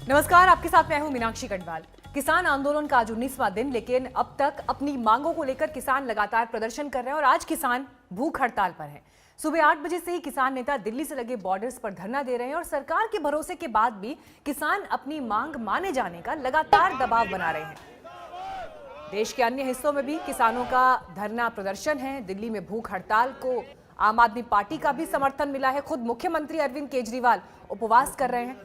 नमस्कार, आपके साथ मैं हूं मीनाक्षी कटवाल। किसान आंदोलन का आज 19वां दिन, लेकिन अब तक अपनी मांगों को लेकर किसान लगातार प्रदर्शन कर रहे हैं और आज किसान भूख हड़ताल पर हैं। सुबह 8 बजे से ही किसान नेता दिल्ली से लगे बॉर्डर्स पर धरना दे रहे हैं और सरकार के भरोसे के बाद भी किसान अपनी मांग माने जाने का लगातार दबाव बना रहे हैं। देश के अन्य हिस्सों में भी किसानों का धरना प्रदर्शन है। दिल्ली में भूख हड़ताल को आम आदमी पार्टी का भी समर्थन मिला है। खुद मुख्यमंत्री अरविंद केजरीवाल उपवास कर रहे हैं।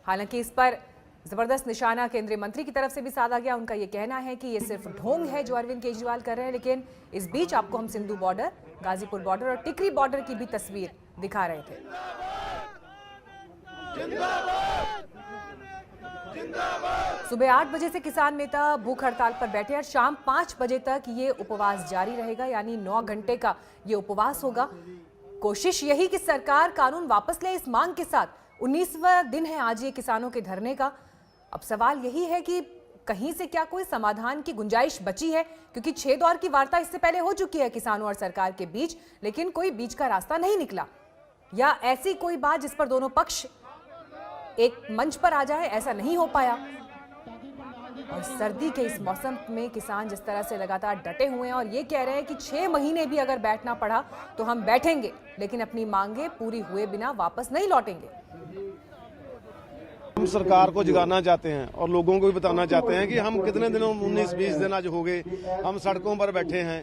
हालांकि इस पर जबरदस्त निशाना केंद्रीय मंत्री की तरफ से भी साधा गया। उनका ये कहना है कि ये सिर्फ ढोंग है जो अरविंद केजरीवाल कर रहे हैं। लेकिन इस बीच आपको हम सिंधु बॉर्डर, गाजीपुर बॉर्डर और टिकरी बॉर्डर की भी तस्वीर दिखा रहे थे। सुबह 8 बजे से किसान नेता भूख हड़ताल पर बैठे और शाम 5 बजे तक ये उपवास जारी रहेगा, यानी 9 घंटे का ये उपवास होगा। कोशिश यही कि सरकार कानून वापस ले। इस मांग के साथ 19वां दिन है आज ये किसानों के धरने का। अब सवाल यही है कि कहीं से क्या कोई समाधान की गुंजाइश बची है, क्योंकि 6 दौर की वार्ता इससे पहले हो चुकी है किसानों और सरकार के बीच, लेकिन कोई बीच का रास्ता नहीं निकला। या ऐसी कोई बात जिस पर दोनों पक्ष एक मंच पर आ जाए, ऐसा नहीं हो पाया। और सर्दी के इस मौसम में किसान जिस तरह से लगातार डटे हुए हैं और ये कह रहे हैं कि 6 महीने भी अगर बैठना पड़ा तो हम बैठेंगे, लेकिन अपनी मांगे पूरी हुए बिना वापस नहीं लौटेंगे। हम सरकार को जगाना चाहते हैं और लोगों को भी बताना चाहते हैं कि हम कितने दिनों 19-20 दिन आज हो गए हम सड़कों पर बैठे हैं।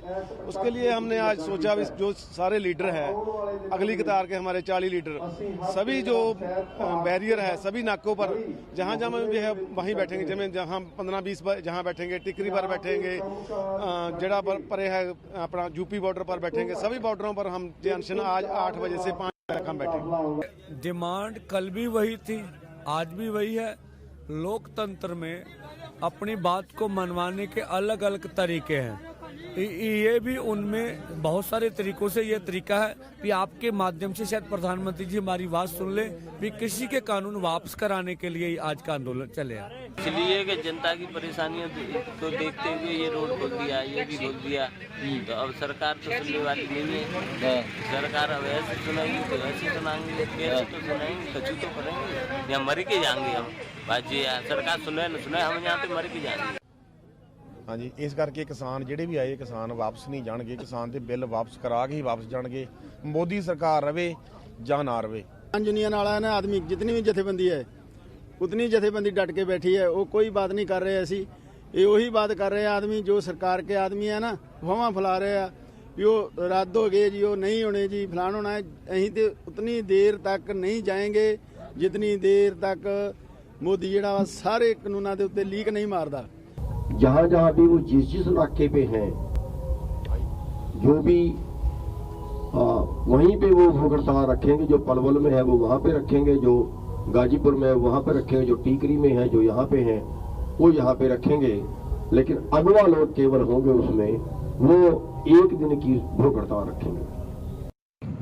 उसके लिए हमने आज सोचा जो सारे लीडर हैं, अगली कतार के हमारे 40 लीडर, सभी जो बैरियर है सभी नाकों पर जहां जहां भी है वहीं बैठेंगे। जैसे जहां 15-20 जहां बैठेंगे, टिकरी पर बैठेंगे, जड़ा पर है अपना यूपी बॉर्डर पर बैठेंगे। सभी बॉर्डरों पर हम जंक्शन आज 8 बजे से 5 बजे तक हम बैठेंगे। डिमांड कल भी वही थी, आज भी वही है। लोकतंत्र में अपनी बात को मनवाने के अलग अलग तरीके हैं। ये भी उनमें बहुत सारे तरीकों से ये तरीका है कि आपके माध्यम से शायद प्रधानमंत्री जी हमारी बात सुन ले, भी कृषि के कानून वापस कराने के लिए आज का आंदोलन चले। इसलिए कि जनता की परेशानियों को देखते हुए ये रोड खोल दिया, ये भी खोल दिया। तो अब सरकार तो सुनने वाली नहीं है। सरकार अब ऐसे सुनाएगी तो ऐसे सुनाएंगे, कैसे तो सुनाएंगे, कचू तो करेंगे या मर के जाएंगे हम। बाजी सरकार सुने न सुने, हम यहाँ पे मर के जाएंगे। हाँ जी, इस करके किसान ਜਿਹੜੇ ਵੀ ਆਏ किसान वापस नहीं जाणगे। किसान ਦੇ ਬਿੱਲ वापस करा के ही वापस जाणगे। मोदी सरकार रवे ਜਾਂ ना रवे। यूनियन वाला ने आदमी जितनी भी जथेबंदी है उतनी जथेबंदी डट के बैठी है। वो कोई बात नहीं कर रहे। ऐसी ये वही बात कर रहे हैं आदमी जो सरकार के आदमी है ना, वहाँ फैला रहे हैं यो रद्द हो गए जी, वो नहीं होने जी, फलान होना है। अं तो उतनी देर तक नहीं जाएंगे जितनी देर तक मोदी ਜਿਹੜਾ ਵਾ सारे कानूनों के उत्ते लीक नहीं मारदा। जहाँ जहाँ भी वो जिस इलाके पे हैं, जो भी वहीं पे वो भूख हड़ताल रखेंगे। जो पलवल में है वो वहाँ पे रखेंगे, जो गाजीपुर में है वहाँ पे रखेंगे, जो टीकरी में है जो यहाँ पे हैं वो यहाँ पे रखेंगे। लेकिन अगवा लोग केवल होंगे उसमें, वो 1 दिन की भूख हड़ताल रखेंगे।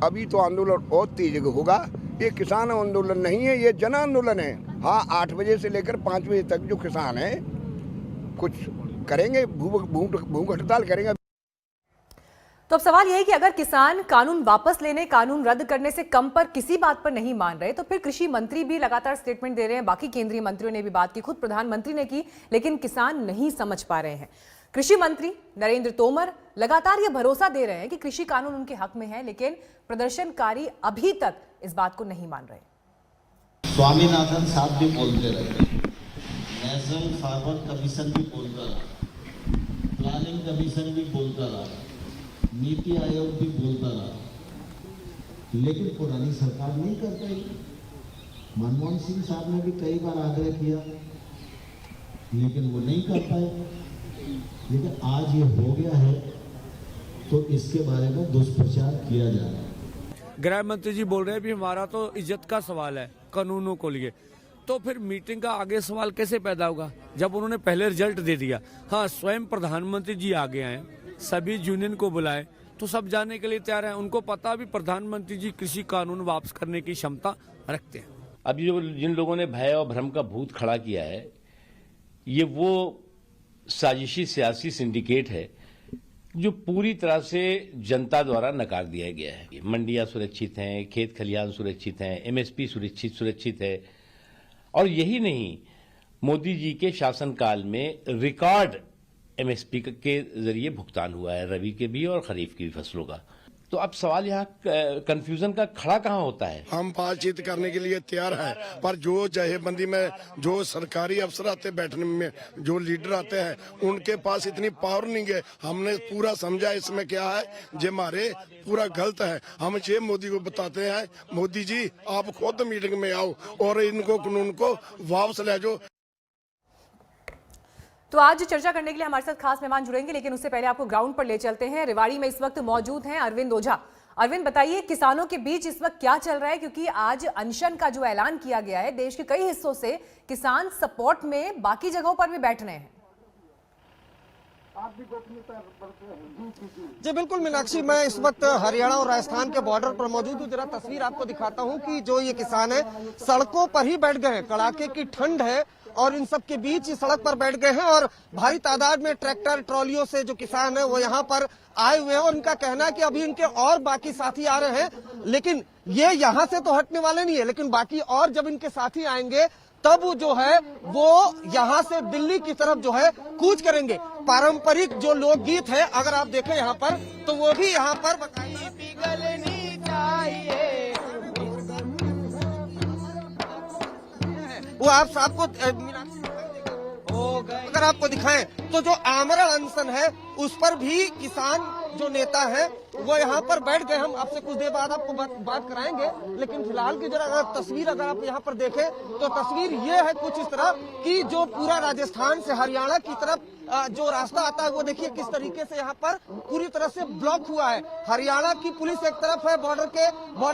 अभी तो आंदोलन बहुत तेज होगा। ये किसान आंदोलन नहीं है, ये जन आंदोलन है। हाँ, 8 बजे से लेकर 5 बजे तक जो किसान है कुछ करेंगे, भूख हड़ताल करेंगे। तो अब सवाल यह है कि अगर किसान कानून वापस लेने, कानून रद्द करने से कम पर किसी बात पर नहीं मान रहे, तो फिर कृषि मंत्री भी लगातार स्टेटमेंट दे रहे हैं, बाकी केंद्रीय मंत्रियों ने भी बात की, खुद प्रधानमंत्री ने की, लेकिन किसान नहीं समझ पा रहे हैं। कृषि मंत्री नरेंद्र तोमर लगातार यह भरोसा दे रहे हैं कि कृषि कानून उनके हक में है, लेकिन प्रदर्शनकारी अभी तक इस बात को नहीं मान रहे। स्वामीनाथन साहब भी बोलते रहे, नेशनल फार्मर कमीशन भी बोलता रहा, प्लानिंग कमीशन भी बोलता रहा, नीति आयोग भी बोलता रहा, लेकिन पुरानी सरकार नहीं कर पाई। मनमोहन सिंह साहब ने भी कई बार आग्रह किया, लेकिन वो नहीं कर पाए। लेकिन आज ये हो गया है तो इसके बारे में दुष्प्रचार किया जा रहा है। गृह मंत्री जी बोल रहे हैं भी हमारा तो इज्जत का सवाल है कानूनों को लिए, तो फिर मीटिंग का आगे सवाल कैसे पैदा होगा जब उन्होंने पहले रिजल्ट दे दिया। हाँ, स्वयं प्रधानमंत्री जी आगे आए, सभी यूनियन को बुलाए, तो सब जाने के लिए तैयार है। उनको पता भी प्रधानमंत्री जी कृषि कानून वापस करने की क्षमता रखते हैं। अभी जो जिन लोगों ने भय और भ्रम का भूत खड़ा किया है, ये वो साजिशी सियासी सिंडिकेट है जो पूरी तरह से जनता द्वारा नकार दिया गया है। मंडियां सुरक्षित हैं, खेत खलिहान सुरक्षित हैं, एमएसपी सुरक्षित है, और यही नहीं मोदी जी के शासनकाल में रिकॉर्ड एमएसपी के जरिए भुगतान हुआ है, रबी के भी और खरीफ की भी फसलों का। तो अब सवाल यहाँ कंफ्यूजन का खड़ा कहाँ होता है? हम बातचीत करने के लिए तैयार हैं, पर जो जहेबंदी में जो सरकारी अफसर आते बैठने में, जो लीडर आते हैं, उनके पास इतनी पावर नहीं है। हमने पूरा समझा इसमें क्या है, जे हमारे पूरा गलत है। हम ये मोदी को बताते हैं, मोदी जी आप खुद मीटिंग में आओ और इनको कानून को वापस ले जाओ। तो आज चर्चा करने के लिए हमारे साथ खास मेहमान जुड़ेंगे, लेकिन उससे पहले आपको ग्राउंड पर ले चलते हैं। रेवाड़ी में इस वक्त मौजूद हैं अरविंद ओझा। अरविंद, बताइए किसानों के बीच इस वक्त क्या चल रहा है, क्योंकि आज अनशन का जो ऐलान किया गया है, देश के कई हिस्सों से किसान सपोर्ट में बाकी जगहों पर भी बैठ रहे हैं। जी बिल्कुल मीनाक्षी, मैं इस वक्त हरियाणा और राजस्थान के बॉर्डर पर मौजूद हूँ। जरा तस्वीर आपको दिखाता हूँ कि जो ये किसान है सड़कों पर ही बैठ गए हैं। कड़ाके की ठंड है और इन सब के बीच सड़क पर बैठ गए हैं और भारी तादाद में ट्रैक्टर ट्रॉलियों से जो किसान है वो यहाँ पर आए हुए हैं। और उनका कहना है कि अभी इनके और बाकी साथी आ रहे हैं, लेकिन ये यहाँ से तो हटने वाले नहीं है, लेकिन बाकी और जब इनके साथी आएंगे तब जो है वो यहाँ से दिल्ली की तरफ जो है कूच करेंगे। पारंपरिक जो लोकगीत है अगर आप देखें यहाँ पर, तो वो भी यहाँ पर पिघलनी चाहिए, वो आप आपको अगर आपको दिखाएं तो जो आमरण अनशन है उस पर भी किसान जो नेता है वो यहाँ पर बैठ गए। हम आपसे कुछ देर बाद आपको बात कराएंगे, लेकिन फिलहाल की जरा अगर तस्वीर अगर आप यहाँ पर देखें तो तस्वीर ये है कुछ इस तरह कि जो पूरा राजस्थान से हरियाणा की तरफ जो रास्ता आता है वो देखिए किस तरीके से यहाँ पर पूरी तरह से ब्लॉक हुआ है। हरियाणा की पुलिस एक तरफ है, बॉर्डर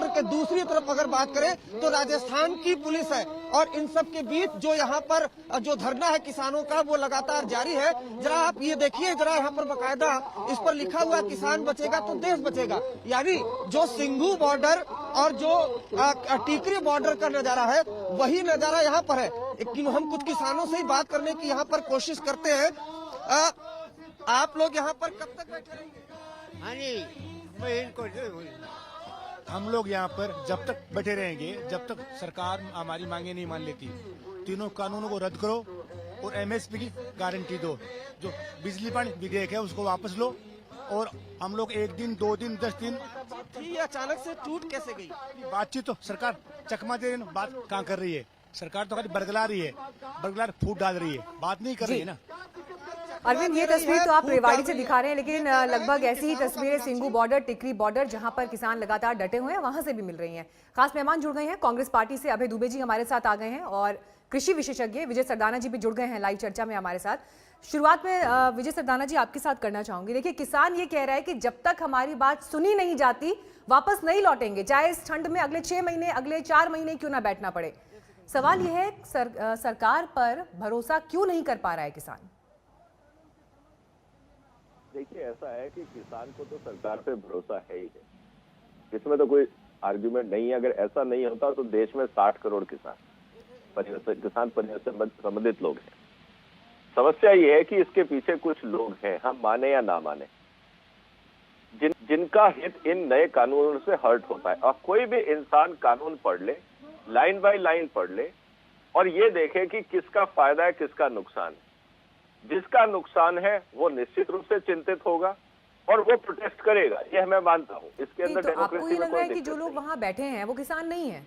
के दूसरी तरफ अगर बात करें तो राजस्थान की पुलिस है। और इन सब के बीच जो यहाँ पर जो धरना है किसानों का वो लगातार जारी है। जरा आप ये देखिए, जरा यहाँ पर बकायदा इस पर लिखा हुआ किसान बचेगा तो देश बचेगा, यानी जो सिंघू बॉर्डर और जो टीकरी बॉर्डर का नजारा है वही नजारा यहाँ पर है। लेकिन हम कुछ किसानों से ही बात करने की यहाँ पर कोशिश करते हैं। आप लोग यहाँ पर कब तक बैठे रहेंगे? हाँ जी, हम लोग यहाँ पर जब तक बैठे रहेंगे जब तक सरकार हमारी मांगे नहीं मान लेती। तीनों कानूनों को रद्द करो और एमएसपी की गारंटी दो। जो बिजली पानी विधेयक है उसको वापस लो। और हम लोग 1 दिन 2 दिन 10 दिन ये अचानक से टूट कैसे गई बातचीत? तो सरकार चकमा दे रही है, बात कहाँ कर रही है? सरकार तो खाली बरगला रही है, बरगलार फूट डाल रही है, बात नहीं कर रही है ना। अरविंद, ये तस्वीर तो आप रेवाड़ी से दिखा रहे हैं, लेकिन लगभग ऐसी ही तस्वीरें सिंघू बॉर्डर, टिकरी बॉर्डर, जहां पर किसान लगातार डटे हुए हैं, वहां से भी मिल रही हैं। खास मेहमान जुड़ गए हैं कांग्रेस पार्टी से, अभय दुबे जी हमारे साथ आ गए हैं और कृषि विशेषज्ञ विजय सरदाना जी भी जुड़ गए हैं लाइव चर्चा में हमारे साथ। शुरुआत में विजय सरदाना जी आपके साथ करना चाहूंगी। देखिए, किसान ये कह रहा है कि जब तक हमारी बात सुनी नहीं जाती वापस नहीं लौटेंगे, चाहे इस ठंड में अगले 6 महीने अगले 4 महीने क्यों ना बैठना पड़े। सवाल यह है सरकार पर भरोसा क्यों नहीं कर पा रहा है किसान? देखिए, ऐसा है कि किसान को तो सरकार पे भरोसा है ही है, इसमें तो कोई आर्ग्यूमेंट नहीं है। अगर ऐसा नहीं होता तो देश में 60 करोड़ किसान परिवार से संबंधित लोग हैं। समस्या ये है कि इसके पीछे कुछ लोग हैं, हम माने या ना माने, जिनका हित इन नए कानूनों से हर्ट होता है। और कोई भी इंसान कानून पढ़ ले, लाइन बाय लाइन पढ़ ले और ये देखे कि किसका फायदा है किसका नुकसान है। जिसका नुकसान है वो निश्चित रूप से चिंतित होगा और वो प्रोटेस्ट करेगा, यह मैं मानता हूँ। इसके अंदर तो आपको डेमोक्रेसी ये में लग रहा है कोई कि जो लोग वहाँ बैठे हैं वो किसान नहीं है?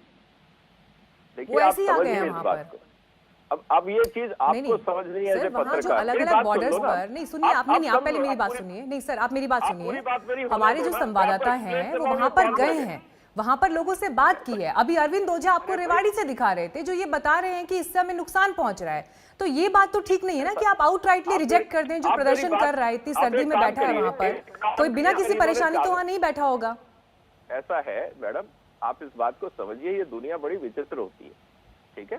देखिए, आप समझिए इस बात को। अब ये चीज आपको समझ नहीं है, वहाँ जो अलग-अलग बॉर्डर्स पर नहीं, सुनिए, आपने नहीं, आप पहले मेरी बात सुनिए। नहीं सर, आप मेरी बात सुनिए। हमारे जो संवाददाता हैं वो वहाँ पर गए हैं, वहां पर लोगों से बात की है। अभी अरविंद ओझा आपको रेवाड़ी से दिखा रहे थे, जो ये बता रहे हैं कि इस समय नुकसान पहुंच रहा है। तो ये बात तो ठीक नहीं है ना कि आप आउटराइटली रिजेक्ट कर दें जो प्रदर्शन कर रहा है, इतनी सर्दी में बैठा है वहां पर, तो बिना किसी परेशानी तो वहां नहीं बैठा होगा। ऐसा है मैडम, आप इस बात को समझिए, ये दुनिया बड़ी विचित्र होती है, ठीक है?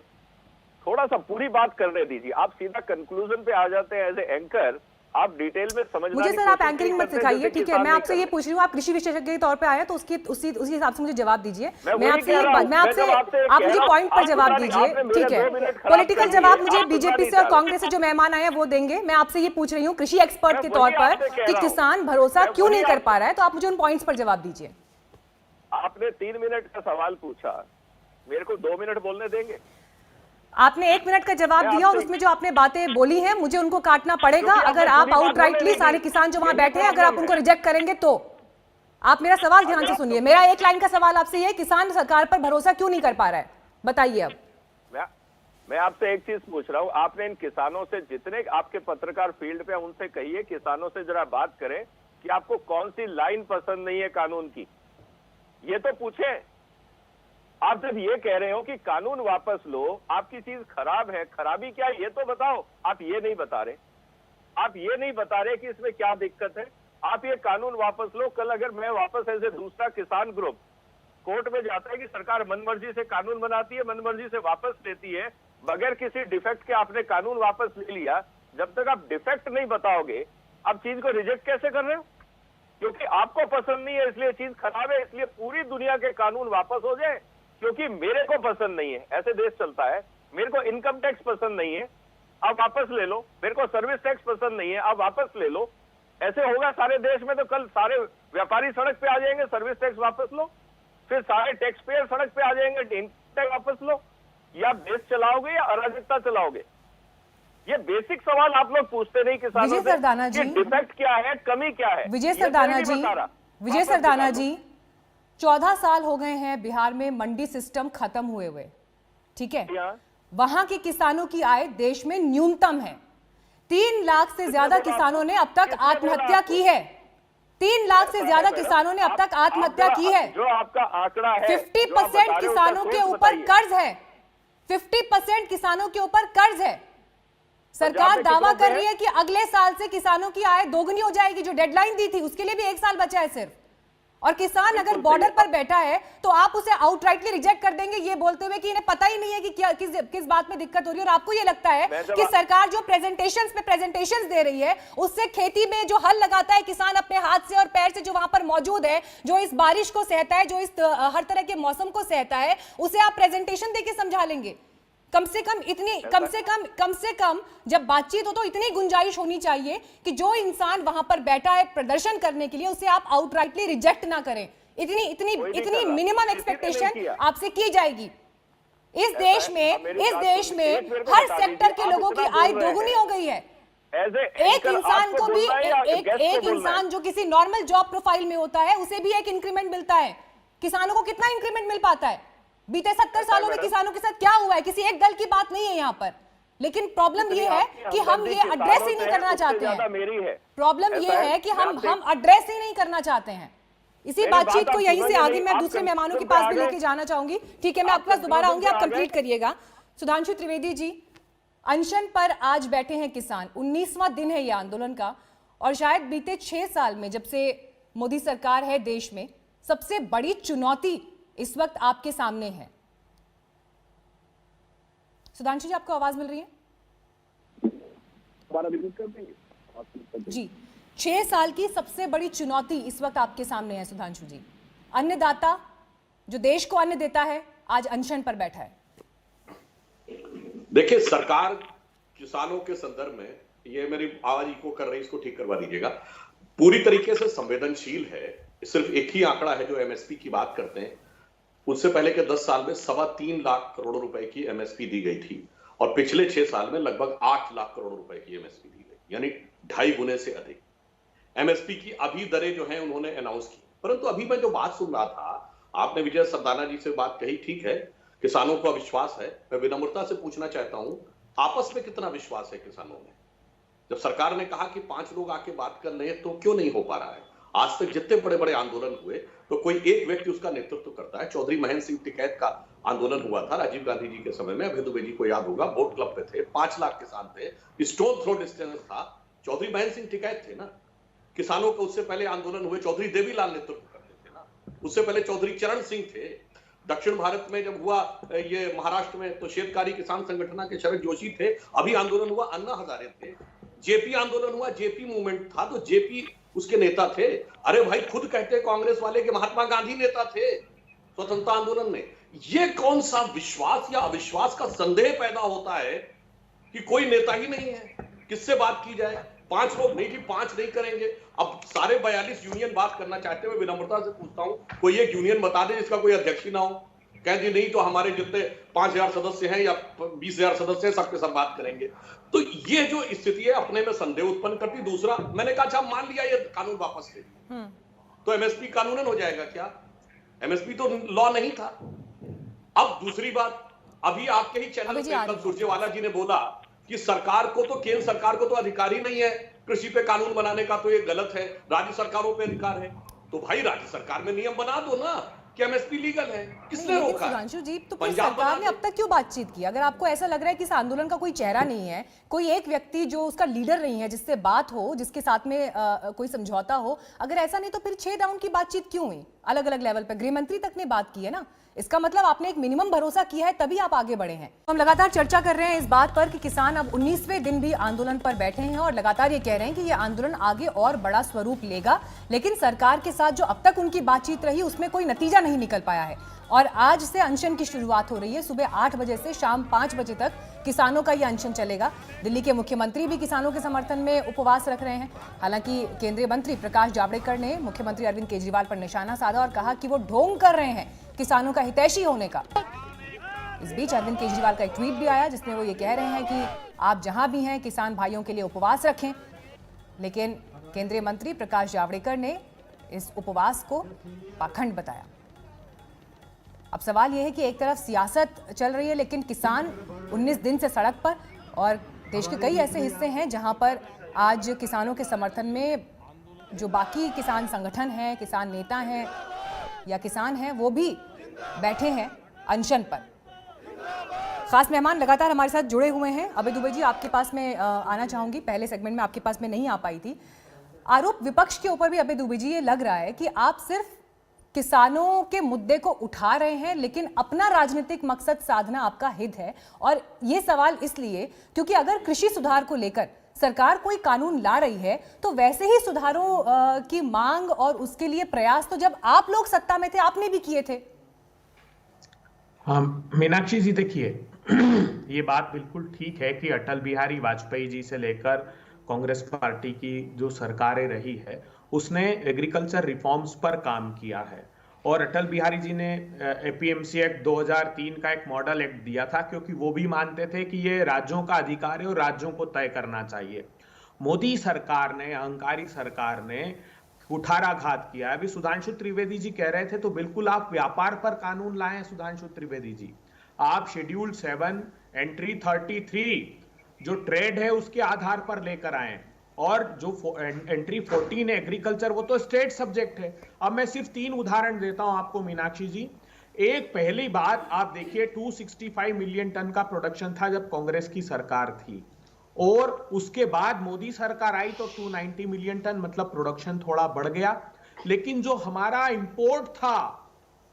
थोड़ा सा पूरी बात करने दीजिए, आप सीधा कंक्लूजन पे आ जाते हैं एज ए एंकर। आप डिटेल में समझना। मुझे सर आप एंकरिंग मत सिखाइए, ठीक है? मैं आपसे ये पूछ रही हूँ, आप कृषि विशेषज्ञ के तौर पे आए तो उसी हिसाब से मुझे जवाब दीजिए। मैं आपसे आप मुझे पॉइंट पर जवाब दीजिए, ठीक है? पॉलिटिकल जवाब मुझे बीजेपी से और कांग्रेस से जो मेहमान आए हैं वो देंगे। मैं आपसे ये पूछ रही हूँ कृषि एक्सपर्ट के तौर पर कि किसान भरोसा क्यों नहीं कर पा रहा है, तो आप मुझे उन पॉइंट्स पर जवाब दीजिए। आपने 3 मिनट का सवाल पूछा, मेरे को 2 मिनट बोलने देंगे? आपने 1 मिनट का जवाब दिया और उसमें जो आपने बातें बोली हैं मुझे उनको काटना पड़ेगा। अगर आप आउटराइटली सारे किसान जो वहां बैठे हैं अगर आप उनको रिजेक्ट करेंगे तो आप मेरा सवाल ध्यान से सुनिए। मेरा एक लाइन का सवाल आपसे ये, किसान सरकार पर भरोसा क्यों नहीं कर पा रहा है, बताइए। अब मैं आपसे एक चीज पूछ रहा हूँ, आपने इन किसानों से, जितने आपके पत्रकार फील्ड पे, उनसे कहिए किसानों से जरा बात करें कि आपको कौन सी लाइन पसंद नहीं है कानून की, ये तो पूछे। आप जब ये कह रहे हो कि कानून वापस लो, आपकी चीज खराब है, खराबी क्या है ये तो बताओ। आप ये नहीं बता रहे, आप ये नहीं बता रहे कि इसमें क्या दिक्कत है। आप ये कानून वापस लो। कल अगर मैं वापस ऐसे दूसरा किसान ग्रुप कोर्ट में जाता है कि सरकार मनमर्जी से कानून बनाती है, मनमर्जी से वापस लेती है, बगैर किसी डिफेक्ट के आपने कानून वापस ले लिया, जब तक आप डिफेक्ट नहीं बताओगे आप चीज को रिजेक्ट कैसे कर रहे हो? क्योंकि आपको पसंद नहीं है इसलिए चीज खराब है, इसलिए पूरी दुनिया के कानून वापस हो जाए क्योंकि मेरे को पसंद नहीं है। ऐसे देश चलता है। मेरे को इनकम टैक्स पसंद नहीं है, आप वापस ले लो। मेरे को सर्विस टैक्स पसंद नहीं है, आप वापस ले लो। ऐसे होगा सारे देश में तो कल सारे व्यापारी सड़क पे आ जाएंगे, सर्विस टैक्स वापस लो। फिर सारे टैक्स पेयर सड़क पे आ जाएंगे, इनकम टैक्स वापस लो। या आप देश चलाओगे या अराजकता चलाओगे? ये बेसिक सवाल आप लोग पूछते नहीं किसानों से। विजय सरदाना जी, डिफेक्ट क्या है, कमी क्या है? विजय सरदाना जी 14 साल हो गए हैं बिहार में मंडी सिस्टम खत्म हुए, ठीक है? वहां के किसानों की आय देश में न्यूनतम है। 3 लाख से ज्यादा किसानों ने अब तक आत्महत्या की है। 3 लाख से ज्यादा किसानों ने अब तक आत्महत्या की है। जो आपका आंकड़ा है, 50% किसानों के ऊपर कर्ज है। 50% किसानों के ऊपर कर्ज है। सरकार दावा कर रही है कि अगले साल से किसानों की आय दोगुनी हो जाएगी। जो डेडलाइन दी थी उसके लिए भी 1 साल बचा है सिर्फ। और किसान अगर बॉर्डर पर बैठा है तो आप उसे आउटराइटली रिजेक्ट कर देंगे ये बोलते हुए कि इन्हें पता ही नहीं है कि क्या किस बात में दिक्कत हो रही है। और आपको ये लगता है कि सरकार जो प्रेजेंटेशंस दे रही है उससे खेती में जो हल लगाता है किसान अपने हाथ से और पैर से, जो वहां पर मौजूद है, जो इस बारिश को सहता है, जो इस हर तरह के मौसम को सहता है, उसे आप प्रेजेंटेशन देके समझा लेंगे। कम से कम जब बातचीत हो तो इतनी गुंजाइश होनी चाहिए कि जो इंसान वहां पर बैठा है प्रदर्शन करने के लिए उसे आप आउटराइटली रिजेक्ट ना करें। इतनी मिनिमम एक्सपेक्टेशन आपसे की जाएगी। इस देश में हर सेक्टर के लोगों की आय दोगुनी हो गई है। एक इंसान को भी एक इंसान जो किसी नॉर्मल जॉब प्रोफाइल में होता है उसे भी एक इंक्रीमेंट मिलता है। किसानों को कितना इंक्रीमेंट मिल पाता है? बीते 70 सालों में किसानों के साथ क्या हुआ है? किसी एक दल की बात नहीं है यहाँ पर, लेकिन प्रॉब्लम ये है कि हम ये एड्रेस ही नहीं करना चाहते हैं। प्रॉब्लम ये है कि हम एड्रेस ही नहीं करना चाहते हैं। इसी बातचीत को यहीं से आगे मैं दूसरे मेहमानों के पास भी लेके जाना चाहूंगी। ठीक है, मैं आपके पास दोबारा आऊंगी, आप कंप्लीट करिएगा। सुधांशु त्रिवेदी जी, अनशन पर आज बैठे हैं किसान। 19वां दिन है ये आंदोलन का और शायद बीते 6 साल में जब से मोदी सरकार है देश में, सबसे बड़ी चुनौती इस वक्त आपके सामने है। सुधांशु जी, आपको आवाज मिल रही है? जी, 6 साल की सबसे बड़ी चुनौती इस वक्त आपके सामने है सुधांशु जी। अन्नदाता जो देश को अन्न देता है आज अनशन पर बैठा है। देखिए, सरकार किसानों के संदर्भ में, ये मेरी आवाज इको कर रही है, इसको ठीक करवा दीजिएगा, पूरी तरीके से संवेदनशील है। सिर्फ एक ही आंकड़ा है जो एमएसपी की बात करते हैं। उससे पहले के 10 साल में 3.25 लाख करोड़ रुपए की एमएसपी दी गई थी और पिछले 6 साल में लगभग 8 लाख करोड़ रुपए की एमएसपी दी गई, यानी 2.5 गुने से अधिक एमएसपी की अभी दरें जो हैं उन्होंने अनाउंस की। परंतु अभी मैं जो बात सुन रहा था, आपने विजय सरदाना जी से बात कही, ठीक है, किसानों को अविश्वास है। मैं विनम्रता से पूछना चाहता हूं, आपस में कितना विश्वास है किसानों में? जब सरकार ने कहा कि 5 लोग आके बात कर रहे हैं तो क्यों नहीं हो पा रहा है? आज तक जितने बड़े बड़े आंदोलन हुए तो कोई एक व्यक्ति उसका नेतृत्व करता है। चौधरी महेंद्र सिंह टिकैत का आंदोलन हुआ था राजीव गांधी जी के समय में, अभय दुबे जी को याद होगा, बोट क्लब पे थे, 5 लाख किसान थे, स्टोन थ्रो डिस्टेंस था, चौधरी महेंद्र सिंह टिकैत थे ना। किसानों को उससे पहले आंदोलन हुए, चौधरी देवीलाल नेतृत्व करते थे ना, उससे पहले चौधरी चरण सिंह थे। दक्षिण भारत में जब हुआ ये महाराष्ट्र में तो शेतकारी किसान संगठन के शरद जोशी थे, अभी आंदोलन हुआ अन्ना हजारे थे, जेपी आंदोलन हुआ, जेपी मूवमेंट था तो जेपी उसके नेता थे। अरे भाई, खुद कहते कांग्रेस वाले कि महात्मा गांधी नेता थे स्वतंत्रता आंदोलन में। ये कौन सा विश्वास या अविश्वास का संदेह पैदा होता है कि कोई नेता ही नहीं है, किससे बात की जाए? 5 लोग नहीं, 5 नहीं करेंगे। अब सारे 42 यूनियन बात करना चाहते हुए विनम्रता से पूछता हूं, कोई एक यूनियन बता दे जिसका कोई अध्यक्ष ही ना हो। कह दी नहीं तो हमारे जितने 5,000 सदस्य हैं या 20,000 सदस्य हैं सबके सब बात करेंगे। तो ये जो स्थिति है अपने में संदेह उत्पन्न करती। दूसरा, मैंने कहा अच्छा मान लिया ये कानून वापस ले लिया तो एमएसपी कानूनन हो जाएगा क्या? एमएसपी तो लॉ नहीं था। अब दूसरी बात, अभी आपके ही चैनल पे कल सुरजेवाला जी ने बोला कि सरकार को तो, केंद्र सरकार को तो अधिकार ही नहीं है कृषि पे कानून बनाने का, तो ये गलत है, राज्य सरकारों पे अधिकार है। तो भाई राज्य सरकार में नियम बना दो ना कि एमएसपी लीगल है, किसने रोका? सुधांशु जी, तो फिर सरकार ने अब तक क्यों बातचीत की? अगर आपको ऐसा लग रहा है कि इस आंदोलन का कोई चेहरा नहीं है, कोई एक व्यक्ति जो उसका लीडर नहीं है, जिससे बात हो, जिसके साथ में कोई समझौता हो, अगर ऐसा नहीं तो फिर 6 राउंड की बातचीत क्यों हुई? अलग अलग लेवल पर गृह मंत्री तक ने बात की है ना। इसका मतलब आपने एक मिनिमम भरोसा किया है, तभी आप आगे बढ़े हैं। हम लगातार चर्चा कर रहे हैं इस बात पर कि किसान अब 19वें दिन भी आंदोलन पर बैठे हैं और लगातार ये कह रहे हैं कि ये आंदोलन आगे और बड़ा स्वरूप लेगा, लेकिन सरकार के साथ जो अब तक उनकी बातचीत रही उसमें कोई नतीजा नहीं निकल पाया है। और आज से अनशन की शुरुआत हो रही है। सुबह 8 बजे से शाम 5 बजे तक किसानों का ये अनशन चलेगा। दिल्ली के मुख्यमंत्री भी किसानों के समर्थन में उपवास रख रहे हैं। हालांकि केंद्रीय मंत्री प्रकाश जावड़ेकर ने मुख्यमंत्री अरविंद केजरीवाल पर निशाना साधा और कहा कि वो ढोंग कर रहे हैं किसानों का हितैषी होने का। इस बीच अरविंद केजरीवाल का एक ट्वीट भी आया जिसमें वो ये कह रहे हैं कि आप जहां भी हैं किसान भाइयों के लिए उपवास रखें, लेकिन केंद्रीय मंत्री प्रकाश जावड़ेकर ने इस उपवास को पाखंड बताया। अब सवाल यह है कि एक तरफ सियासत चल रही है लेकिन किसान 19 दिन से सड़क पर, और देश के कई ऐसे हिस्से हैं जहां पर आज किसानों के समर्थन में जो बाकी किसान संगठन हैं, किसान नेता हैं या किसान हैं, वो भी बैठे हैं अनशन पर। खास मेहमान लगातार हमारे साथ जुड़े हुए हैं। अभय दुबे जी, आपके पास में आना चाहूंगी। पहले सेगमेंट में आपके पास में नहीं आ पाई थी। आरोप विपक्ष के ऊपर भी अभय दुबे जी ये लग रहा है कि आप सिर्फ किसानों के मुद्दे को उठा रहे हैं लेकिन अपना राजनीतिक मकसद साधना आपका हित है। और ये सवाल इसलिए क्योंकि अगर कृषि सुधार को लेकर सरकार कोई कानून ला रही है तो वैसे ही सुधारों की मांग और उसके लिए प्रयास तो जब आप लोग सत्ता में थे आपने भी किए थे। हाँ मीनाक्षी जी, देखिए ये बात बिल्कुल ठीक है कि अटल बिहारी वाजपेयी जी से लेकर कांग्रेस पार्टी की जो सरकारें रही है उसने एग्रीकल्चर रिफॉर्म्स पर काम किया है। और अटल बिहारी जी ने एपीएमसी एक्ट 2003 का एक मॉडल एक्ट दिया था क्योंकि वो भी मानते थे कि ये राज्यों का अधिकार है और राज्यों को तय करना चाहिए। मोदी सरकार ने, अहंकारी सरकार ने कुठाराघात किया। अभी सुधांशु त्रिवेदी जी कह रहे थे तो बिल्कुल आप व्यापार पर कानून लाएं सुधांशु त्रिवेदी जी। आप शेड्यूल 7 एंट्री 33 जो ट्रेड है उसके आधार पर लेकर आए, और जो एंट्री 14 है एग्रीकल्चर, वो तो स्टेट सब्जेक्ट है। अब मैं सिर्फ 3 उदाहरण देता हूं आपको मीनाक्षी जी। एक, पहली बात आप देखिए 265 मिलियन टन का प्रोडक्शन था जब कांग्रेस की सरकार थी, और उसके बाद मोदी सरकार आई तो 290 मिलियन टन, मतलब प्रोडक्शन थोड़ा बढ़ गया। लेकिन जो हमारा इंपोर्ट था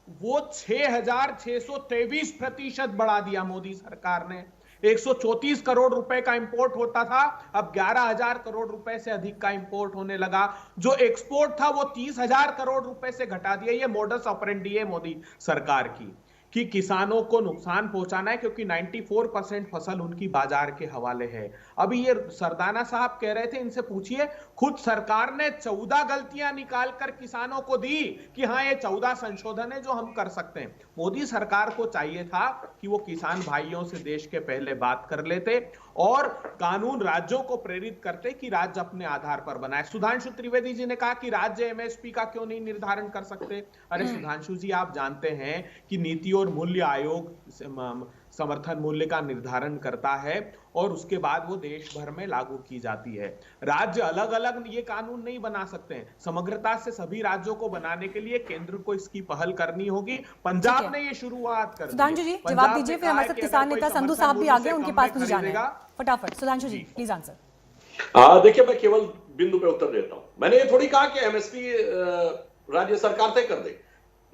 वो 6,623% बढ़ा दिया मोदी सरकार ने। 134 करोड़ रुपए का इंपोर्ट होता था, अब 11,000 करोड़ रुपए से अधिक का इंपोर्ट होने लगा। जो एक्सपोर्ट था वो 30,000 करोड़ रुपए से घटा दिया। ये मोडस ऑपरेंडी है मोदी सरकार की कि किसानों को नुकसान पहुंचाना है, क्योंकि 94% फसल उनकी बाजार के हवाले है। अभी ये सरदाना साहब कह रहे थे, इनसे पूछिए, खुद सरकार ने 14 गलतियां निकालकर किसानों को दी कि हाँ ये 14 संशोधन है जो हम कर सकते हैं। मोदी सरकार को चाहिए था कि वो किसान भाइयों से देश के पहले बात कर लेते और कानून राज्यों को प्रेरित करते कि राज्य अपने आधार पर बनाए। सुधांशु त्रिवेदी जी ने कहा कि राज्य एमएसपी का क्यों नहीं निर्धारण कर सकते। अरे सुधांशु जी, आप जानते हैं कि नीति और मूल्य आयोग समर्थन मूल्य का निर्धारण करता है और उसके बाद वो देश भर में लागू की जाती है। राज्य अलग अलग ये कानून नहीं बना सकते हैं। समग्रता से सभी राज्यों को बनाने के लिए केंद्र को इसकी पहल करनी होगी। पंजाब ने ये शुरुआत कर दी। सुधांशु जी जवाब दीजिए, फिर हमारे साथ किसान नेता संधू साहब भी आ गए, उनके पास कुछ जाने हैं। फटाफट सुधांशु जी प्लीज आंसर। देखिए, मैं केवल बिंदु पे उत्तर देता हूं। मैंने ये थोड़ी कहा कि एमएसपी राज्य सरकार तय कर दे।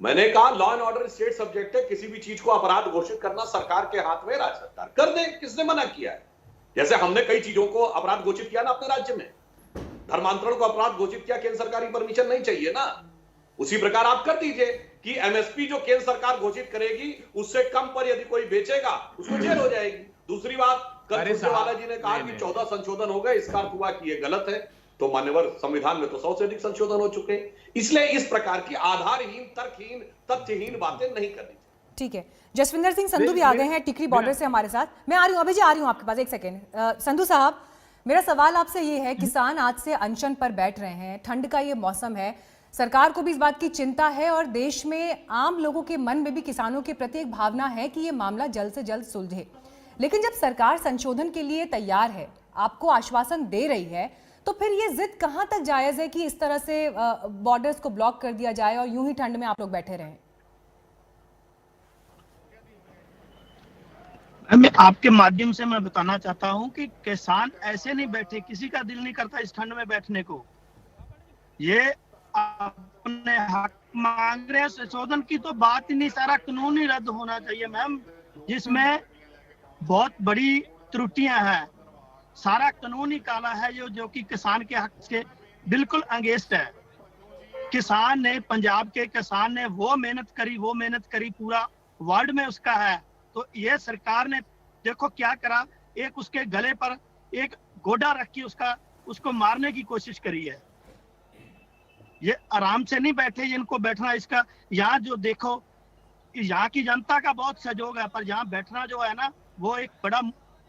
मैंने कहा law and order state subject है, किसी भी चीज को अपराध घोषित करना सरकार के हाथ में, राज्य सरकार कर दे। किसने मना किया है? जैसे हमने कई चीजों को अपराध घोषित किया ना अपने राज्य में, धर्मांतरण को अपराध घोषित किया, केंद्र सरकार की परमिशन नहीं चाहिए ना, उसी प्रकार आप कर दीजिए कि एमएसपी जो केंद्र सरकार घोषित करेगी उससे कम पर यदि कोई बेचेगा उसको जेल हो जाएगी। दूसरी बात, कल सुरजेवाला जी ने कहा कि 14 संशोधन हो गए, इसका अर्थ हुआ कि ये गलत है। तो मान्यवर संविधान में तो 100 से अधिक संशोधन हो चुके हैं। इसलिए इस प्रकार की आधारहीन, तर्कहीन, तथ्यहीन बातें नहीं करनी चाहिए। ठीक है, जसविंदर सिंह संधू भी आ गए हैं टिकरी बॉर्डर से हमारे साथ। मैं आ रही हूँ, अभी जी आ रही हूँ आपके पास, एक सेकेंड। संधू साहब, मेरा सवाल आपसे ये है, किसान आज से अनशन पर बैठ रहे हैं, ठंड का ये मौसम है, सरकार को भी इस बात की चिंता है और देश में आम लोगों के मन में भी किसानों के प्रति एक भावना है कि ये मामला जल्द से जल्द सुलझे। लेकिन जब सरकार संशोधन के लिए तैयार है, आपको आश्वासन दे रही है, तो फिर ये जिद कहाँ तक जायज है कि इस तरह से बॉर्डर्स को ब्लॉक कर दिया जाए और यूं ही ठंड में आप लोग बैठे रहें? मैं आपके माध्यम से मैं बताना चाहता हूं कि किसान ऐसे नहीं बैठे, किसी का दिल नहीं करता इस ठंड में बैठने को। ये अपने हक मांग रहे हैं। संशोधन की तो बात ही नहीं, सारा कानून ही रद्द होना चाहिए मैम, जिसमें बहुत बड़ी त्रुटियां हैं। सारा कानून ही काला है जो कि किसान के हक से बिल्कुल अगेंस्ट है। किसान ने, पंजाब के किसान ने वो मेहनत करी, पूरा वर्ल्ड में उसका है। तो ये सरकार ने देखो क्या करा, एक उसके गले पर एक गोडा रख के उसको मारने की कोशिश करी है। ये आराम से नहीं बैठे, इनको बैठना, इसका यहाँ जो देखो, यहाँ की जनता का बहुत सहयोग है, पर यहाँ बैठना जो है ना, वो एक बड़ा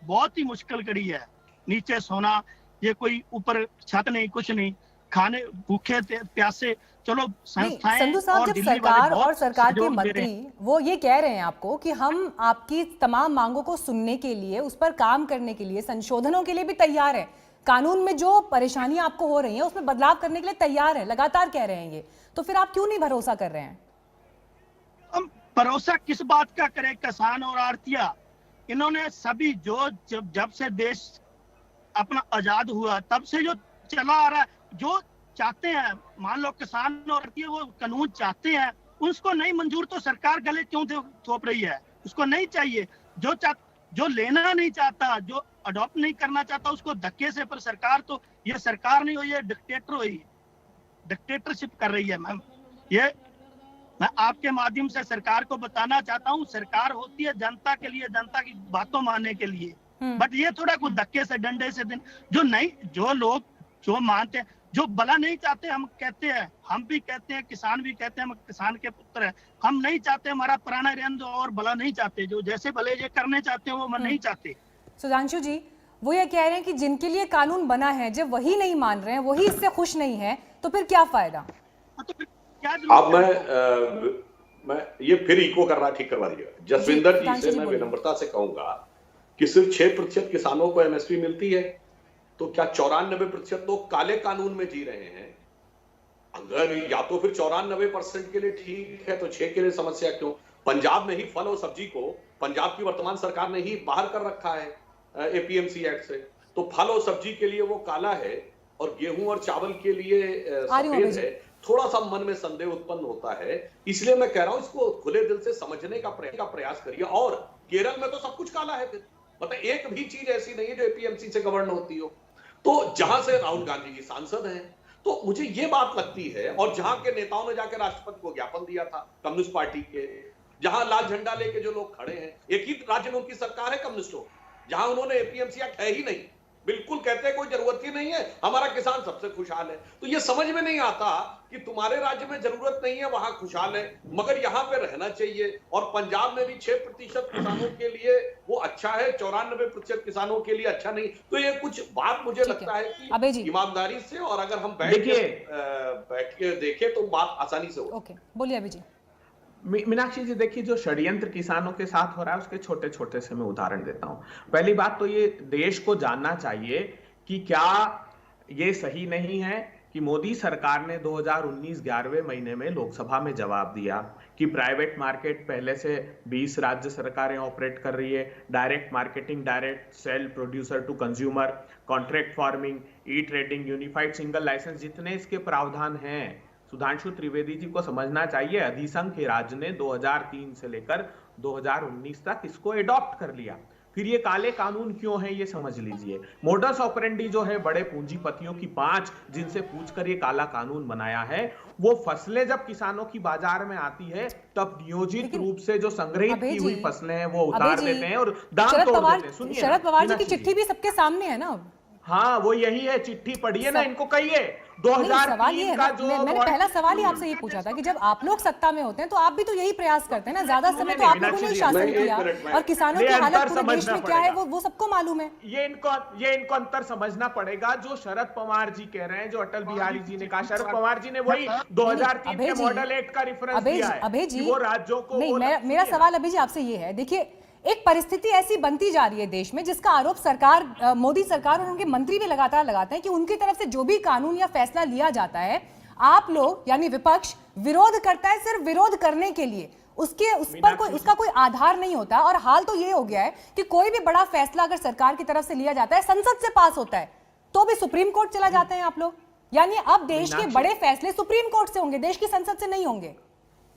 बहुत ही मुश्किल कड़ी है। नीचे सोना, ये कोई ऊपर छत नहीं, कुछ नहीं, खाने भूखे प्यासे। चलो संस्थाएं, संधू साहब, जब सरकार और सरकार के मंत्री वो ये कह रहे हैं आपको कि हम आपकी तमाम मांगों को सुनने के लिए, उस पर काम करने के लिए, संशोधनों के लिए भी तैयार है, कानून में जो परेशानियां आपको हो रही हैं उसमें बदलाव करने के लिए तैयार है, लगातार कह रहे हैं ये, तो फिर आप क्यों नहीं भरोसा कर रहे हैं? हम भरोसा किस बात का करें? किसान और आड़तिया, इन्होंने सभी जब से देश अपना आजाद हुआ तब से जो चला आ रहा है, जो चाहते हैं, मान लो किसान और आड़तिया वो कानून चाहते हैं, उसको नहीं मंजूर तो सरकार गले क्यों थोप रही है? उसको नहीं चाहिए। जो लेना नहीं चाहता, जो अडॉप्ट नहीं करना चाहता, उसको धक्के से, पर सरकार तो ये सरकार नहीं हुई, ये डिक्टेटर हुई, डिक्टेटरशिप कर रही है मैम। ये मैं आपके माध्यम से सरकार को बताना चाहता हूँ, सरकार होती है जनता के लिए, जनता की बातों मानने के लिए, बट ये थोड़ा कुछ धक्के से, डंडे से जो लोग जो मानते हैं, जो भला नहीं चाहते, हम कहते हैं, हम भी कहते हैं, किसान भी कहते हैं, हम किसान के पुत्र हैं, हम नहीं चाहते, हमारा पुराना रेंज और भला नहीं चाहते, जो जैसे भले ये करने चाहते हैं वो हम नहीं चाहते। सुधांशु जी, वो ये कह रहे हैं कि जिनके लिए कानून बना है, जब वही नहीं मान रहे हैं, वही इससे खुश नहीं है, तो फिर क्या फायदा? तो फिर क्या अब मैं ये फिर इको कर रहा, ठीक करवा दीजिएगा। जसविंदर जी से मैं विनम्रता से कहूंगा कि सिर्फ 6% किसानों को एमएसपी मिलती है, तो क्या 94% लोग काले कानून में जी रहे हैं? अगर या तो फिर 94% के लिए ठीक है, तो 6 के लिए समस्या क्यों? पंजाब में ही फल और सब्जी को पंजाब की वर्तमान सरकार ने ही बाहर कर रखा है एपीएमसी एक्ट से, तो फल और सब्जी के लिए वो काला है और गेहूं और चावल के लिए सफेद है। थोड़ा सा मन में संदेह उत्पन्न होता है, इसलिए मैं कह रहा हूं इसको खुले दिल से समझने का प्रयास करिए। और केरल में तो सब कुछ काला है, फिर मतलब एक भी चीज ऐसी नहीं है जो एपीएमसी से गवर्न होती हो। तो जहां से राहुल गांधी जी सांसद हैं, तो मुझे ये बात लगती है, और जहां के नेताओं ने जाकर राष्ट्रपति को ज्ञापन दिया था कम्युनिस्ट पार्टी के, जहां लाल झंडा लेके जो लोग खड़े हैं, एक ही राज्य में उनकी सरकार है कम्युनिस्टों, जहां उन्होंने एपीएमसी एक्ट है ही नहीं, बिल्कुल कहते हैं कोई जरूरत ही नहीं है, हमारा किसान सबसे खुशहाल है। तो ये समझ में नहीं आता कि तुम्हारे राज्य में जरूरत नहीं है, वहां खुशहाल है, मगर यहाँ पे रहना चाहिए। और पंजाब में भी 6% किसानों के लिए वो अच्छा है, 94% किसानों के लिए अच्छा नहीं। तो ये कुछ बात मुझे लगता है कि ईमानदारी से, और अगर हम बैठ के देखें तो बात आसानी से हो। ओके, बोलिए अभी जी। मीनाक्षी जी, देखिए, जो षड्यंत्र किसानों के साथ हो रहा है उसके छोटे छोटे से मैं उदाहरण देता हूं। पहली बात तो ये देश को जानना चाहिए कि क्या ये सही नहीं है कि मोदी सरकार ने 2019 11वें महीने में लोकसभा में जवाब दिया कि प्राइवेट मार्केट पहले से 20 राज्य सरकारें ऑपरेट कर रही है, direct marketing, direct sale producer to consumer, contract farming, e trading, unified single licence, जितने इसके प्रावधान हैं, सुधांशु त्रिवेदी जी को समझना चाहिए। अधिसंघ राज्य ने 2003 से लेकर 2019 तक इसको एडॉप्ट कर लिया। फिर ये काले कानून क्यों है, ये समझ लीजिए। मोडस ऑपरेंडी जो है बड़े पूंजीपतियों की 5 जिनसे पूछकर ये काला कानून बनाया है, वो फसलें जब किसानों की बाजार में आती है तब नियोजित रूप से जो संग्रहित की हुई फसलें हैं वो उतार देते हैं और दाम तोड़ देते हैं। सुनिए, शरद पवार जी की चिट्ठी भी सबके सामने है ना। हाँ वो यही है, चिट्ठी पढ़िए ना, इनको कहिए 2003 का जो मैंने पहला सवाल ही आपसे ये पूछा था कि जब आप लोग सत्ता में होते हैं तो आप भी तो यही प्रयास करते हैं ना, ज्यादा समय तो आप लोगों ने शासन किया और किसानों की हालत पूरे देश में क्या है वो सबको मालूम है। ये इनको अंतर समझना पड़ेगा जो शरद पवार जी कह रहे हैं, जो अटल बिहारी जी ने कहा। शरद पवार जी ने वही 2003 के मॉडल एक्ट का रेफरेंस दिया है कि वो राज्यों को। नहीं, मेरा सवाल अभी जी आपसे ये है, देखिए एक परिस्थिति ऐसी बनती जा रही है देश में जिसका आरोप सरकार, मोदी सरकार और उनके मंत्री भी लगातार लगाते हैं कि उनकी तरफ से जो भी कानून या फैसला लिया जाता है आप लोग यानी विपक्ष विरोध करता है सिर्फ विरोध करने के लिए, उस पर उसका कोई आधार नहीं होता। और हाल तो ये हो गया है कि कोई भी बड़ा फैसला अगर सरकार की तरफ से लिया जाता है, संसद से पास होता है, तो भी सुप्रीम कोर्ट चला जाते हैं आप लोग। यानी अब देश के बड़े फैसले सुप्रीम कोर्ट से होंगे, देश की संसद से नहीं होंगे।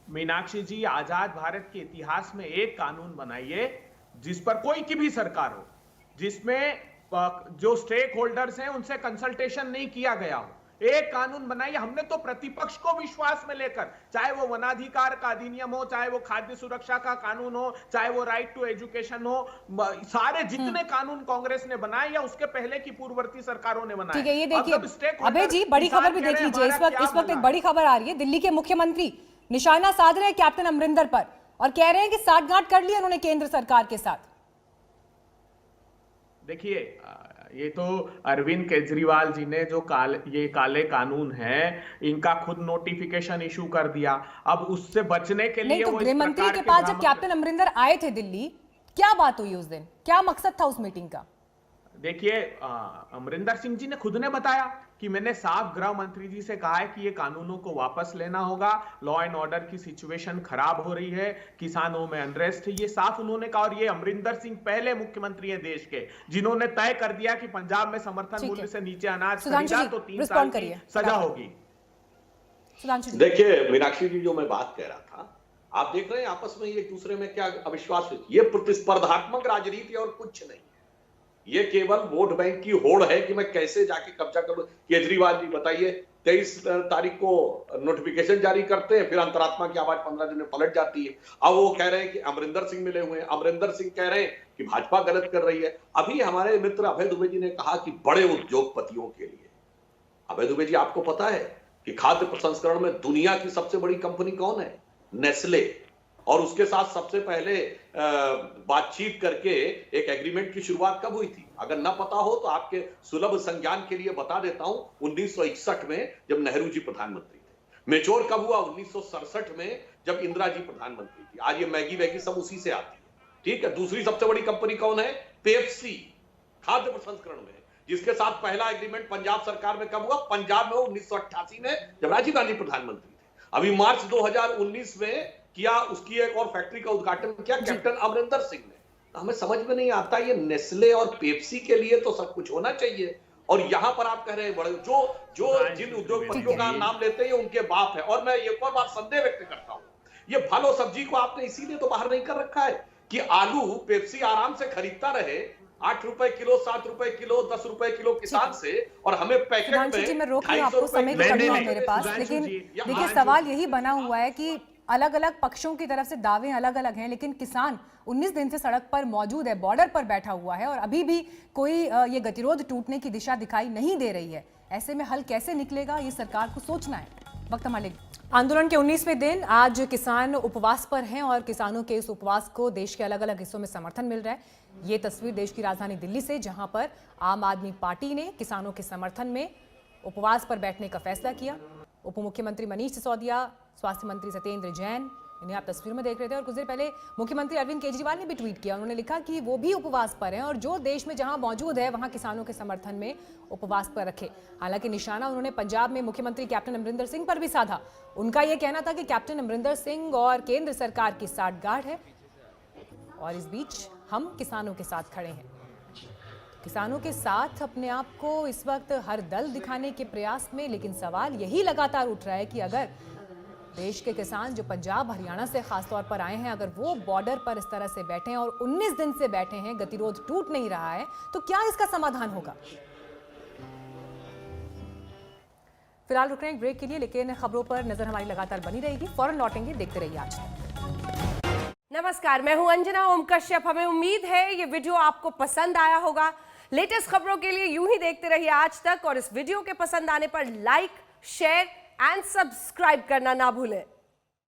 मीनाक्षी जी, आजाद भारत के इतिहास में एक कानून बनाइए जिस पर कोई की भी सरकार हो, जिसमें जो स्टेक होल्डर्स हैं उनसे कंसल्टेशन नहीं किया गया हो। एक कानून बनाइए। हमने तो प्रतिपक्ष को विश्वास में लेकर, चाहे वो वनाधिकार का अधिनियम हो, चाहे वो खाद्य सुरक्षा का कानून हो, चाहे वो राइट टू एजुकेशन हो, सारे जितने कानून कांग्रेस ने बनाए या उसके पहले की पूर्ववर्ती सरकारों ने बनाए। ठीक है, ये देखिए अबे जी बड़ी खबर भी देख लीजिए। इस वक्त एक बड़ी खबर आ रही है, दिल्ली के मुख्यमंत्री निशाना साध रहे हैं कैप्टन अमरिंदर पर और कह रहे हैं कि साठगांठ कर लिया उन्होंने केंद्र सरकार के साथ। देखिए ये तो अरविंद केजरीवाल जी ने जो ये काले कानून है इनका खुद नोटिफिकेशन इशू कर दिया। अब उससे बचने के लिए तो गृह मंत्री के पास जब कैप्टन अमरिंदर आए थे दिल्ली, क्या बात हुई उस दिन, क्या मकसद था उस मीटिंग का? देखिए अमरिंदर सिंह जी ने खुद ने बताया कि मैंने साफ गृह मंत्री जी से कहा है कि ये कानूनों को वापस लेना होगा, लॉ एंड ऑर्डर की सिचुएशन खराब हो रही है, किसानों में अनरेस्ट है, ये साफ उन्होंने कहा। और ये अमरिंदर सिंह पहले मुख्यमंत्री हैं देश के जिन्होंने तय कर दिया कि पंजाब में समर्थन मूल्य से नीचे अनाज खरीदा तो 3 साल की सजा होगी। देखिए मीनाक्षी जी, जो मैं बात कह रहा था, आप देख रहे हैं आपस में एक दूसरे में क्या अविश्वास है। ये प्रतिस्पर्धात्मक राजनीति और कुछ नहीं, ये केवल वोट बैंक की होड़ है कि मैं कैसे जाके कब्जा करूं। केजरीवाल जी बताइए, 23 तारीख को नोटिफिकेशन जारी करते हैं, फिर अंतरात्मा की आवाज 15 दिन में पलट जाती है। अब वो कह रहे हैं कि अमरिंदर सिंह मिले हुए हैं, अमरिंदर सिंह कह रहे हैं कि भाजपा गलत कर रही है। अभी हमारे मित्र अभय दुबे जी ने कहा कि बड़े उद्योगपतियों के लिए, अभय दुबे जी आपको पता है कि खाद्य प्रसंस्करण में दुनिया की सबसे बड़ी कंपनी कौन है? नेस्ले। और उसके साथ सबसे पहले बातचीत करके एक एग्रीमेंट की शुरुआत कब हुई थी? अगर ना पता हो तो आपके सुलभ संज्ञान के लिए बता देता हूं, 1961 में जब नेहरू जी प्रधानमंत्री थे। मेच्योर कब हुआ? 1967 में जब इंदिरा जी प्रधानमंत्री थी। आज ये मैगी वैगी सब उसी से आती है, ठीक है। दूसरी सबसे बड़ी कंपनी कौन है? पेप्सी, खाद्य प्रसंस्करण में, जिसके साथ पहला एग्रीमेंट पंजाब सरकार में कब हुआ? पंजाब में 1988 में जब राजीव गांधी प्रधानमंत्री थे। अभी मार्च 2019 में किया, उसकी एक और फैक्ट्री का उद्घाटन किया कैप्टन अमरिंदर सिंह ने। हमें समझ में नहीं आता, ये नेस्ले और पेप्सी के लिए तो सब कुछ होना चाहिए, और यहां पर आप कह रहे हैं बड़े जो जिन उद्योगपतियों का नाम लेते हैं उनके बाप है। और मैं एक और बात संदेह व्यक्त करता हूं, ये फल और सब्जी को आपने इसीलिए तो बाहर नहीं कर रखा है कि आलू पेप्सी आराम से खरीदता रहे 8 रुपए किलो, 7 रुपए किलो, 10 रुपए किलो किसान से, और हमें पैकेट में मैं रोक रही हूं आपको, समय की कमी है मेरे पास। लेकिन देखिए सवाल यही बना हुआ है कि अलग अलग पक्षों की तरफ से दावे अलग अलग हैं, लेकिन किसान 19 दिन से सड़क पर मौजूद है, बॉर्डर पर बैठा हुआ है और अभी भी कोई ये गतिरोध टूटने की दिशा दिखाई नहीं दे रही है। ऐसे में हल कैसे निकलेगा ये सरकार को सोचना है। वक्त मालिक, आंदोलन के 19वें दिन आज किसान उपवास पर हैं और किसानों के इस उपवास को देश के अलग अलग हिस्सों में समर्थन मिल रहा है। ये तस्वीर देश की राजधानी दिल्ली से, जहां पर आम आदमी पार्टी ने किसानों के समर्थन में उपवास पर बैठने का फैसला किया। उप मुख्यमंत्री मनीष सिसोदिया, स्वास्थ्य मंत्री सत्येंद्र जैन, इन्हें आप तस्वीर में देख रहे थे, और कुछ देर पहले मुख्यमंत्री अरविंद केजरीवाल ने भी ट्वीट किया। उन्होंने लिखा कि वो भी उपवास पर हैं और जो देश में जहां मौजूद है वहां किसानों के समर्थन में उपवास पर रखे। हालांकि निशाना उन्होंने पंजाब में मुख्यमंत्री कैप्टन अमरिंदर सिंह पर भी साधा। उनका यह कहना था कि कैप्टन अमरिंदर सिंह और केंद्र सरकार की साठगांठ है और इस बीच हम किसानों के साथ खड़े हैं। किसानों के साथ अपने आप को इस वक्त हर दल दिखाने के प्रयास में, लेकिन सवाल यही लगातार उठ रहा है कि अगर देश के किसान जो पंजाब हरियाणा से खासतौर पर आए हैं, अगर वो बॉर्डर पर इस तरह से बैठे हैं और 19 दिन से बैठे हैं, गतिरोध टूट नहीं रहा है, तो क्या इसका समाधान होगा? फिलहाल रुक रहे हैं ब्रेक के लिए, लेकिन खबरों पर नजर हमारी लगातार बनी रहेगी। फौरन लौटेंगे, देखते रहिए आज तक। नमस्कार, मैं हूं अंजना ओम कश्यप। हमें उम्मीद है ये वीडियो आपको पसंद आया होगा। लेटेस्ट खबरों के लिए यूं ही देखते रहिए आज तक और इस वीडियो के पसंद आने पर लाइक, शेयर एंड सब्सक्राइब करना ना भूलें।